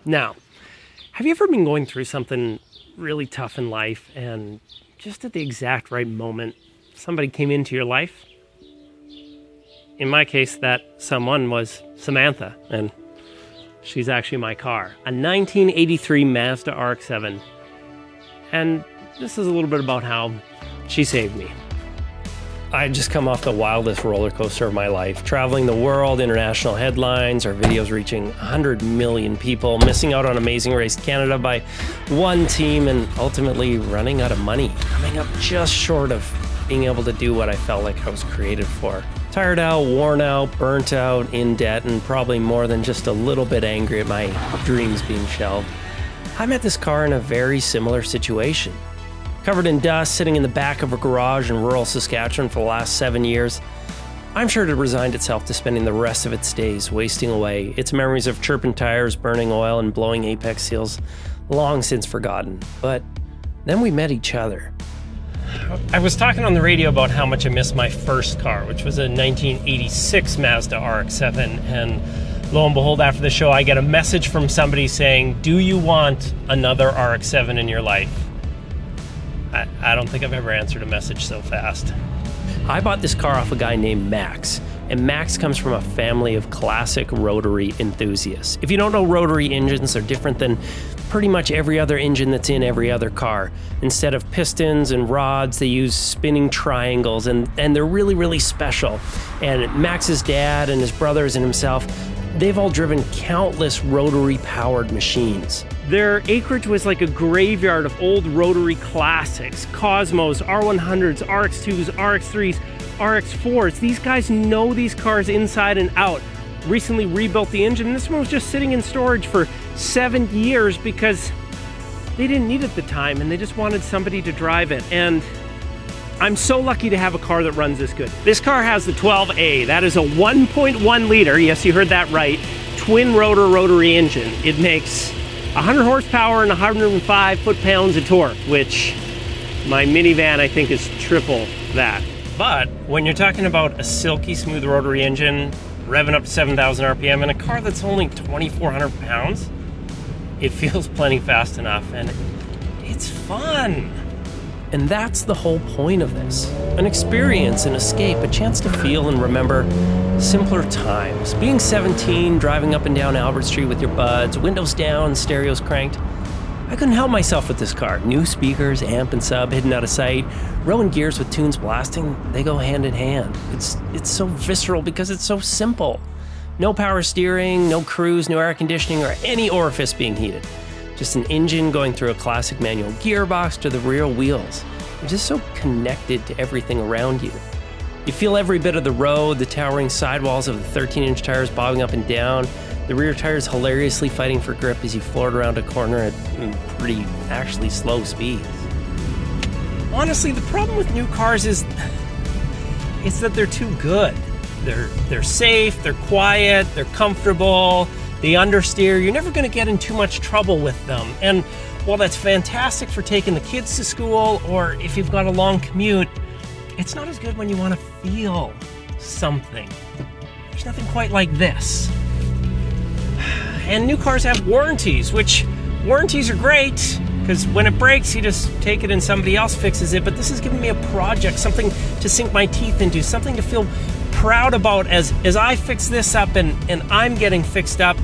Now, have you ever been going through something really tough in life and just at the exact right moment, somebody came into your life? In my case, that someone was Samantha, and she's actually my car. A 1983 Mazda RX-7. And this is a little bit about how she saved me. I had just come off the wildest roller coaster of my life, traveling the world, international headlines, our videos reaching 100 million people, missing out on Amazing Race Canada by one team, and ultimately running out of money, coming up just short of being able to do what I felt like I was created for. Tired out, worn out, burnt out, in debt, and probably more than just a little bit angry at my dreams being shelved. I met this car in a very similar situation. Covered in dust, sitting in the back of a garage in rural Saskatchewan for the last 7 years, I'm sure it had resigned itself to spending the rest of its days wasting away, its memories of chirping tires, burning oil, and blowing apex seals long since forgotten. But then we met each other. I was talking on the radio about how much I missed my first car, which was a 1986 Mazda RX-7, and lo and behold, after the show, I get a message from somebody saying, "Do you want another RX-7 in your life?" I don't think I've ever answered a message so fast. I bought this car off a guy named Max, and Max comes from a family of classic rotary enthusiasts. If you don't know, rotary engines are different than pretty much every other engine that's in every other car. Instead of pistons and rods, they use spinning triangles, and they're really, really special. And Max's dad and his brothers and himself, they've all driven countless rotary-powered machines. Their acreage was like a graveyard of old rotary classics, Cosmos, R100s, RX2s, RX3s, RX4s. These guys know these cars inside and out. Recently rebuilt the engine, and this one was just sitting in storage for 7 years because they didn't need it at the time and they just wanted somebody to drive it. And I'm so lucky to have a car that runs this good. This car has the 12A. That is a 1.1 liter, yes, you heard that right, twin rotor rotary engine. It makes 100 horsepower and 105 foot-pounds of torque, which my minivan, I think, is triple that. But when you're talking about a silky smooth rotary engine, revving up to 7,000 RPM in a car that's only 2,400 pounds, it feels plenty fast enough, and it's fun. And that's the whole point of this. An experience, an escape, a chance to feel and remember simpler times. Being 17, driving up and down Albert Street with your buds, windows down, stereos cranked. I couldn't help myself with this car. New speakers, amp and sub hidden out of sight, rowing gears with tunes blasting, they go hand in hand. It's so visceral because it's so simple. No power steering, no cruise, no air conditioning, or any orifice being heated. Just an engine going through a classic manual gearbox to the rear wheels. You're just so connected to everything around you. You feel every bit of the road, the towering sidewalls of the 13-inch tires bobbing up and down, the rear tires hilariously fighting for grip as you float around a corner at pretty, actually slow speeds. Honestly, the problem with new cars is that they're too good. They're safe, they're quiet, they're comfortable, they understeer. You're never going to get in too much trouble with them. And while that's fantastic for taking the kids to school, or if you've got a long commute, it's not as good when you want to feel something. There's nothing quite like this. And new cars have warranties, which warranties are great, because when it breaks, you just take it and somebody else fixes it. But this is giving me a project, something to sink my teeth into, something to feel proud about as I fix this up and I'm getting fixed up.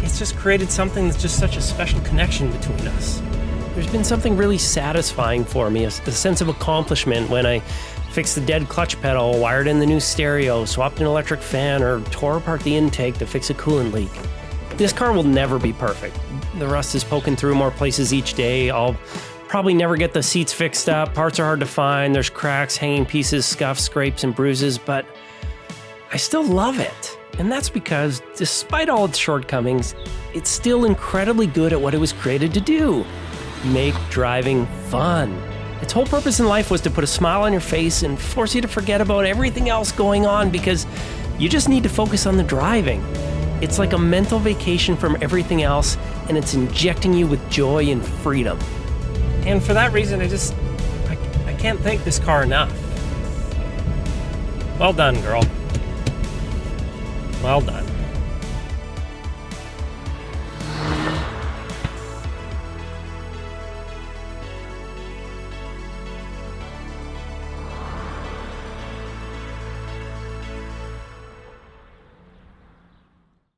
It's just created something that's just such a special connection between us. There's been something really satisfying for me, a sense of accomplishment when I fixed the dead clutch pedal, wired in the new stereo, swapped an electric fan, or tore apart the intake to fix a coolant leak. This car will never be perfect. The rust is poking through more places each day. I'll probably never get the seats fixed up. Parts are hard to find. There's cracks, hanging pieces, scuffs, scrapes, and bruises, but I still love it. And that's because, despite all its shortcomings, it's still incredibly good at what it was created to do: make driving fun. Its whole purpose in life was to put a smile on your face and force you to forget about everything else going on because you just need to focus on the driving. It's like a mental vacation from everything else, and it's injecting you with joy and freedom. And for that reason, I can't thank this car enough. Well done, girl. Well done.